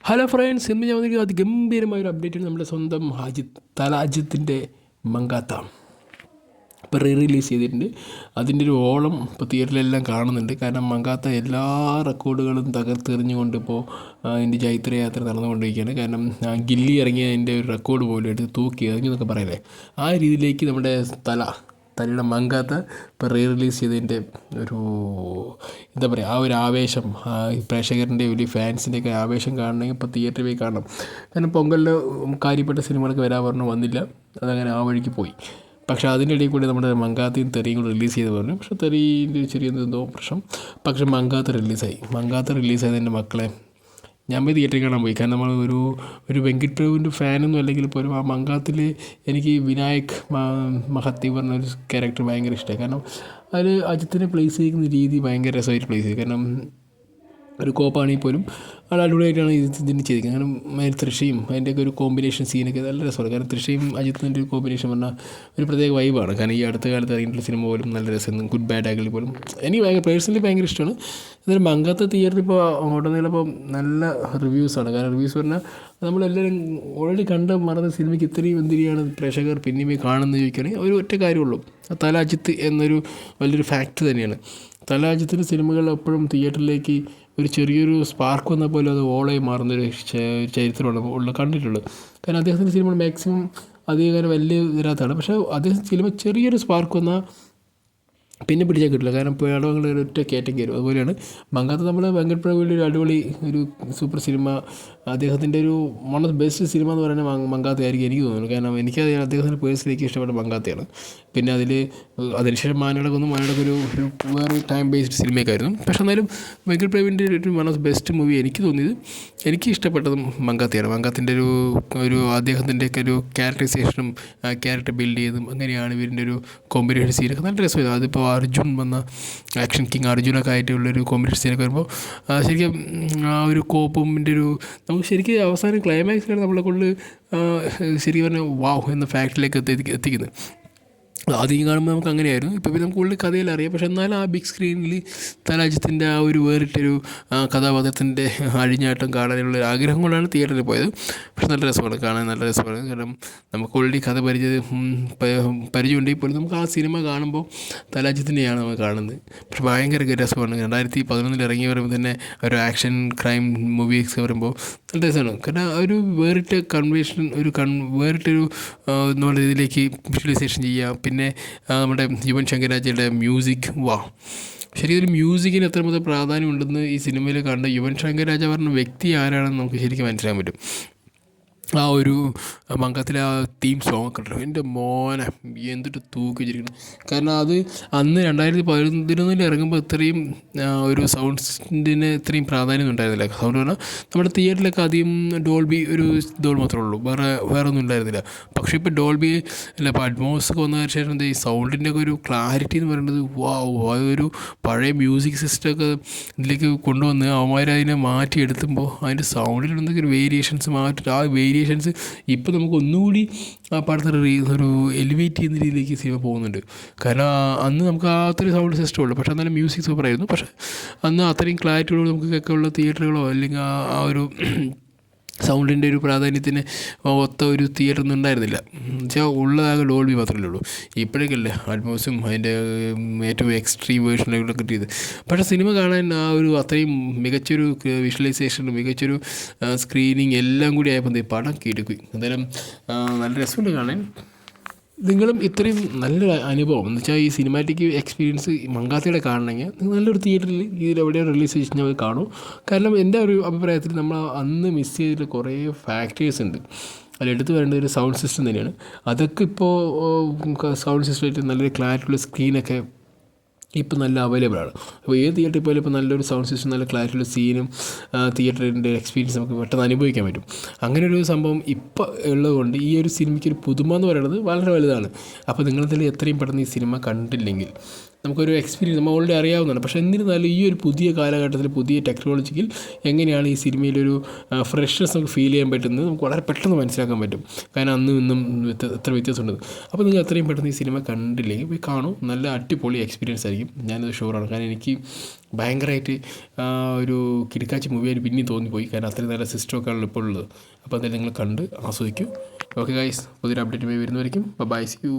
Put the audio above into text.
Hello friends, ഇന്ന് ഞാൻ വന്നിരിക്കുന്നത് അതിഗംഭീരമായൊരു അപ്ഡേറ്റാണ്. നമ്മുടെ സ്വന്തം അജിത്തിൻ്റെ മങ്കാത്ത ഇപ്പോൾ റിലീസ് ചെയ്തിട്ടുണ്ട്. അതിൻ്റെ ഒരു ഓളം ഇപ്പോൾ തിയേറ്ററിലെല്ലാം കാണുന്നുണ്ട്. കാരണം മങ്കാത്ത എല്ലാ റെക്കോർഡുകളും തകർത്തെറിഞ്ഞുകൊണ്ട് ഇപ്പോൾ അതിൻ്റെ ജൈത്രയാത്ര നടന്നുകൊണ്ടിരിക്കുകയാണ്. കാരണം ഗില്ലി ഇറങ്ങിയ അതിൻ്റെ ഒരു റെക്കോർഡ് പോലും എടുത്ത് തൂക്കി എറിഞ്ഞെന്നൊക്കെ പറയില്ലേ, ആ രീതിയിലേക്ക് നമ്മുടെ തലയുടെ മങ്കാത്ത ഇപ്പോൾ റിലീസ് ചെയ്തതിൻ്റെ ഒരു എന്താ പറയുക, ആ ഒരു ആവേശം, പ്രേക്ഷകരുടെ ഒരു ഫാൻസിൻ്റെയൊക്കെ ആവേശം കാണണമെങ്കിൽ ഇപ്പോൾ തിയേറ്ററിൽ പോയി കാണണം. കാരണം പൊങ്കലിൽ കാര്യപ്പെട്ട സിനിമകളൊക്കെ വരാൻ പറഞ്ഞു, വന്നില്ല, അതങ്ങനെ ആ വഴിക്ക് പോയി. പക്ഷേ അതിൻ്റെ ഇടയിൽ കൂടി നമ്മുടെ മങ്കാത്തയും തെറിയും കൂടി റിലീസ് ചെയ്ത് പറഞ്ഞു. പക്ഷേ തെറിൻ്റെ ചെറിയ എന്തോ പ്രശ്നം. പക്ഷേ മങ്കാത്ത റിലീസായത് എൻ്റെ മക്കളെ, ഞാൻ പോയി തിയേറ്ററിൽ കാണാൻ പോയി. കാരണം നമ്മൾ ഒരു വെങ്കിട്ട് പ്രഭുവിൻ്റെ ഫാനൊന്നും അല്ലെങ്കിൽ പോലും ആ മങ്കാത്തിൽ എനിക്ക് വിനായക് മഹത്തി പറഞ്ഞൊരു ക്യാരക്ടർ ഭയങ്കര ഇഷ്ടമായി. കാരണം അതിൽ അജിത്തിനെ പ്ലേസ് ചെയ്യുന്ന രീതി ഭയങ്കര രസമായിട്ട് പ്ലേസ് ചെയ്തു. കാരണം ഒരു കോപ്പാണെങ്കിൽ പോലും ആൾ അടിപൊളിയായിട്ടാണ് ഇതിന് ചെയ്തിരിക്കുന്നത്. കാരണം തൃഷയും അതിൻ്റെയൊക്കെ ഒരു കോമ്പിനേഷൻ സീനൊക്കെ നല്ല രസമാണ്. കാരണം തൃഷയും അജിത്തിൻ്റെ ഒരു കോമ്പിനേഷൻ പറഞ്ഞാൽ ഒരു പ്രത്യേക വൈബാണ്. കാരണം ഈ അടുത്ത കാലത്ത് ഇറങ്ങിയിട്ടുള്ള സിനിമ പോലും നല്ല രസം, ഗുഡ് ബാഡ് ആഗിൾ പോലും എനിക്ക് പേഴ്സണലി ഭയങ്കര ഇഷ്ടമാണ്. എന്നാലും മങ്കാത്ത തിയേറ്ററിൽ ഇപ്പോൾ ഉടനീളപ്പോൾ നല്ല റിവ്യൂസാണ്. കാരണം റിവ്യൂസ് പറഞ്ഞാൽ നമ്മളെല്ലാവരും ഓൾറെഡി കണ്ട് മറന്ന സിനിമയ്ക്ക് ഇത്രയും എന്തിനാണ് പ്രേക്ഷകർ പിന്നെയും കാണുന്നത് ചോദിക്കുകയാണെങ്കിൽ ഒരു ഒറ്റ കാര്യമുള്ളൂ, തല അജിത്ത് എന്നൊരു വലിയൊരു ഫാക്റ്റ് തന്നെയാണ്. തല അജിത്തിൻ്റെ സിനിമകൾ എപ്പോഴും തിയേറ്ററിലേക്ക് ഒരു ചെറിയൊരു സ്പാർക്ക് വന്നാൽ പോലും അത് ഓളായി മാറുന്നൊരു ചരിത്രമാണ് കണ്ടിട്ടുള്ളത്. കാരണം അദ്ദേഹത്തിൻ്റെ സിനിമകൾ മാക്സിമം അധികം വലിയ ഇതിനകത്താണ്. പക്ഷേ അദ്ദേഹം സിനിമ ചെറിയൊരു സ്പാർക്ക് വന്നാൽ പിന്നെ പിടിച്ചാൽ കിട്ടില്ല. കാരണം പേടവങ്ങൾ ഒറ്റ കയറ്റം കയറും. അതുപോലെയാണ് മങ്കാത്ത നമ്മൾ വെങ്കട്ട് പ്രഭുവിൻ്റെ ഒരു അടിപൊളി ഒരു സൂപ്പർ സിനിമ, അദ്ദേഹത്തിൻ്റെ ഒരു one of the best cinema എന്ന് പറയുന്നത് മങ്കാത്തയായിരിക്കും എനിക്ക് തോന്നുന്നു. കാരണം എനിക്ക് അദ്ദേഹത്തിൻ്റെ പേഴ്സണലിക്ക് ഇഷ്ടപ്പെട്ട മങ്കാത്തയാണ്. പിന്നെ അതിനുശേഷം മാനടകം ഒരു വേറെ ടൈം ബേസ്ഡ് സിനിമയൊക്കെ ആയിരുന്നു. പക്ഷേ എന്നാലും വെങ്കട്ട് പ്രഭുവിൻ്റെ ഒരു one of the best movie എനിക്ക് തോന്നിയത്, എനിക്ക് ഇഷ്ടപ്പെട്ടതും മങ്കാത്തയാണ്. മങ്കാത്തിൻ്റെ ഒരു അദ്ദേഹത്തിൻ്റെയൊക്കെ ഒരു ക്യാരക്ടറൈസേഷനും ക്യാരക്ടർ ബിൽഡ് ചെയ്തും അങ്ങനെയാണ് ഇവരിൻ്റെ ഒരു കോമ്പിനേഷൻ സീനൊക്കെ നല്ല രസമായിരുന്നു. അതിപ്പോൾ അർജുൻ വന്ന ആക്ഷൻ കിങ് അർജുനൊക്കെ ആയിട്ടുള്ളൊരു കോമ്പിനേഷൻ സീനൊക്കെ വരുമ്പോൾ ശരിക്കും ആ ഒരു കോപ്പിൻ്റെ നമുക്ക് ശരിക്കും അവസാനം ക്ലൈമാക്സിലാണ് നമ്മളെ കൊണ്ട് ശരിക്കും പറഞ്ഞാൽ വാവ് എന്ന ഫാക്റ്റിലേക്ക് എത്തിക്കുന്നത്. ആദ്യം കാണുമ്പോൾ നമുക്ക് അങ്ങനെയായിരുന്നു. ഇപ്പോൾ നമുക്ക് ഉള്ളിൽ കഥയിൽ അറിയാം. പക്ഷേ എന്നാലും ആ ബിഗ് സ്ക്രീനിൽ തലാജിത്തിൻ്റെ ആ ഒരു വേറിട്ടൊരു കഥാപാത്രത്തിൻ്റെ അഴിഞ്ഞാട്ടം കാണാനുള്ള ആഗ്രഹം കൊണ്ടാണ് തിയേറ്ററിൽ പോയത്. പക്ഷേ നല്ല രസമാണ് കാണാൻ, നല്ല രസമാണ്. കാരണം നമുക്ക് ഓൾറെഡി കഥ പരിചയമുണ്ടെങ്കിൽ പോലും നമുക്ക് ആ സിനിമ കാണുമ്പോൾ തലാജിത്തിൻ്റെയാണ് നമ്മൾ കാണുന്നത്. പക്ഷേ ഭയങ്കര രസമാണ്. 2011 ഇറങ്ങി വരുമ്പോൾ തന്നെ ഒരു ആക്ഷൻ ക്രൈം മൂവീസ് വരുമ്പോൾ നല്ല രസമാണ്. കാരണം ഒരു വേറിട്ട കൺവേഷൻ, വേറിട്ടൊരു നമ്മുടെ ഇതിലേക്ക് വിഷ്വലൈസേഷൻ ചെയ്യുക. പിന്നെ നമ്മുടെ യുവൻ ശങ്കർ രാജയുടെ മ്യൂസിക്, ശരിക്കും ഒരു മ്യൂസിക്കിന് എത്രമാത്രം പ്രാധാന്യമുണ്ടെന്ന് ഈ സിനിമയിൽ കണ്ട് യുവൻ ശങ്കർ രാജ പറഞ്ഞ വ്യക്തി ആരാണെന്ന് നമുക്ക് ശരിക്കും മനസ്സിലാക്കാൻ പറ്റും. ആ ഒരു മങ്കാത്തിലെ ആ തീം സോങ് ഒക്കെ ഉണ്ടല്ലോ, എൻ്റെ മോനെ എന്തിട്ട് തൂക്കി വെച്ചിരിക്കണം. കാരണം അത് അന്ന് 2011 ഇറങ്ങുമ്പോൾ ഇത്രയും ഒരു സൗണ്ടിന് ഇത്രയും പ്രാധാന്യം ഉണ്ടായിരുന്നില്ല. സൗണ്ട് പറഞ്ഞാൽ നമ്മുടെ തിയേറ്ററിലൊക്കെ ആദ്യം ഡോൾബി മാത്രമേ ഉള്ളൂ, വേറെ ഒന്നും ഉണ്ടായിരുന്നില്ല. പക്ഷേ ഇപ്പോൾ ഡോൾബി അല്ല, ഇപ്പോൾ അറ്റ്മോസ് ഒക്കെ വന്നതിന് ശേഷം എന്താ ഈ സൗണ്ടിൻ്റെ ഒക്കെ ഒരു ക്ലാരിറ്റി എന്ന് പറയുന്നത് അതൊരു പഴയ മ്യൂസിക് സിസ്റ്റമൊക്കെ ഇതിലേക്ക് കൊണ്ടുവന്ന് അവന്മാരതിനെ മാറ്റിയെടുത്തുമ്പോൾ അതിൻ്റെ സൗണ്ടിൽ എന്തെങ്കിലും വേരിയേഷൻസ് മാറ്റി, ആ വേരിയേഷൻസ് ഇപ്പോൾ നമുക്ക് ഒന്നുകൂടി ആ പടത്തെ ഒരു എലിവേറ്റ് ചെയ്യുന്ന രീതിയിലേക്ക് സിനിമ പോകുന്നുണ്ട്. കാരണം അന്ന് നമുക്ക് അത്രയും സൗണ്ട് സിസ്റ്റം ഉള്ളൂ, പക്ഷേ എന്നാലും മ്യൂസിക് സൂപ്പറായിരുന്നു. പക്ഷേ അന്ന് അത്രയും ക്ലാരിറ്റിയോട് നമുക്ക് കേൾക്കാനുള്ള തിയേറ്ററുകളോ അല്ലെങ്കിൽ ആ ഒരു സൗണ്ടിൻ്റെ ഒരു പ്രാധാന്യത്തിന് ഒത്ത ഒരു തിയേറ്റർ ഒന്നും ഉണ്ടായിരുന്നില്ല. എന്നുവെച്ചാൽ ഉള്ളതാകെ ഡോൾബി മാത്രമേ ഉള്ളൂ. ഇപ്പോഴേക്കല്ലേ ആൽമോസ്റ്റും അതിൻ്റെ ഏറ്റവും എക്സ്ട്രീം വേർഷനുകളൊക്കെ കിട്ടിയത്. പക്ഷേ സിനിമ കാണാൻ ആ ഒരു അത്രയും മികച്ചൊരു വിഷ്വലൈസേഷനും മികച്ചൊരു സ്ക്രീനിങ് എല്ലാം കൂടി ആയപ്പോൾ പടം കിടക്കും. എന്തായാലും നല്ല രസമുണ്ട് കാണാൻ. നിങ്ങളും ഇത്രയും നല്ലൊരു അനുഭവം എന്ന് വെച്ചാൽ ഈ സിനിമാറ്റിക് എക്സ്പീരിയൻസ് മങ്കാത്തയുടെ കാണണമെങ്കിൽ നിങ്ങൾ നല്ലൊരു തിയേറ്ററിൽ ഇതിലെവിടെയോ റിലീസ് ചെയ്ത് കാണും. കാരണം എൻ്റെ ഒരു അഭിപ്രായത്തിൽ നമ്മൾ അന്ന് മിസ് ചെയ്തിട്ട് കുറേ ഫാക്ടേഴ്സ് ഉണ്ട്. അതിലെടുത്ത് വരേണ്ട ഒരു സൗണ്ട് സിസ്റ്റം തന്നെയാണ്. അതൊക്കെ ഇപ്പോൾ സൗണ്ട് സിസ്റ്റമായിട്ട് നല്ലൊരു ക്ലാരിറ്റിയുള്ള സ്ക്രീനൊക്കെ ഇപ്പോൾ നല്ല അവൈലബിളാണ്. അപ്പോൾ ഏത് തിയേറ്ററിൽ പോയാലും ഇപ്പോൾ നല്ലൊരു സൗണ്ട് സിസ്റ്റം, നല്ല ക്ലാരിറ്റിയുള്ള സീനും തിയേറ്ററിൻ്റെ എക്സ്പീരിയൻസ് നമുക്ക് പെട്ടെന്ന് അനുഭവിക്കാൻ പറ്റും. അങ്ങനെ ഒരു സംഭവം ഇപ്പോൾ ഉള്ളതുകൊണ്ട് ഈ ഒരു സിനിമയ്ക്ക് ഒരു പുതുമ എന്ന് പറയുന്നത് വളരെ വലുതാണ്. അപ്പോൾ നിങ്ങളതിൽ എത്രയും പെട്ടെന്ന് ഈ സിനിമ കണ്ടില്ലെങ്കിൽ നമുക്കൊരു എക്സ്പീരിയൻസ് നമ്മൾ ഓൾറെഡി അറിയാവുന്നതാണ്. പക്ഷേ എന്നിരുന്നാലും ഈ ഒരു പുതിയ കാലഘട്ടത്തിൽ പുതിയ ടെക്നോളജിയിൽ എങ്ങനെയാണ് ഈ സിനിമയിലൊരു ഫ്രഷ്നെസ് നമുക്ക് ഫീൽ ചെയ്യാൻ പറ്റുന്നത് നമുക്ക് വളരെ പെട്ടെന്ന് മനസ്സിലാക്കാൻ പറ്റും. കാരണം അന്നും ഇന്നും എത്ര വ്യത്യാസമുണ്ട്. അപ്പോൾ നിങ്ങൾ എത്രയും പെട്ടെന്ന് ഈ സിനിമ കണ്ടില്ലെങ്കിൽ പോയി കാണും. നല്ല അടിപൊളി എക്സ്പീരിയൻസ് ആയിരിക്കും, ഞാനത് ഷുവറാണ്. കാരണം എനിക്ക് ഭയങ്കരമായിട്ട് ഒരു കിടക്കാച്ചി മൂവിയായിട്ട് പിന്നെയും തോന്നിപ്പോയി. കാരണം അത്രയും നല്ല സിസ്റ്റമൊക്കെ ആണല്ലോ ഇപ്പോൾ ഉള്ളത്. അപ്പോൾ എന്തായാലും നിങ്ങൾ കണ്ട് ആസ്വദിക്കൂ. ഓക്കെ ഗൈസ്, പുതിയൊരു അപ്ഡേറ്റുമായി വരുന്നവരേക്കും ബൈ, സീ യു.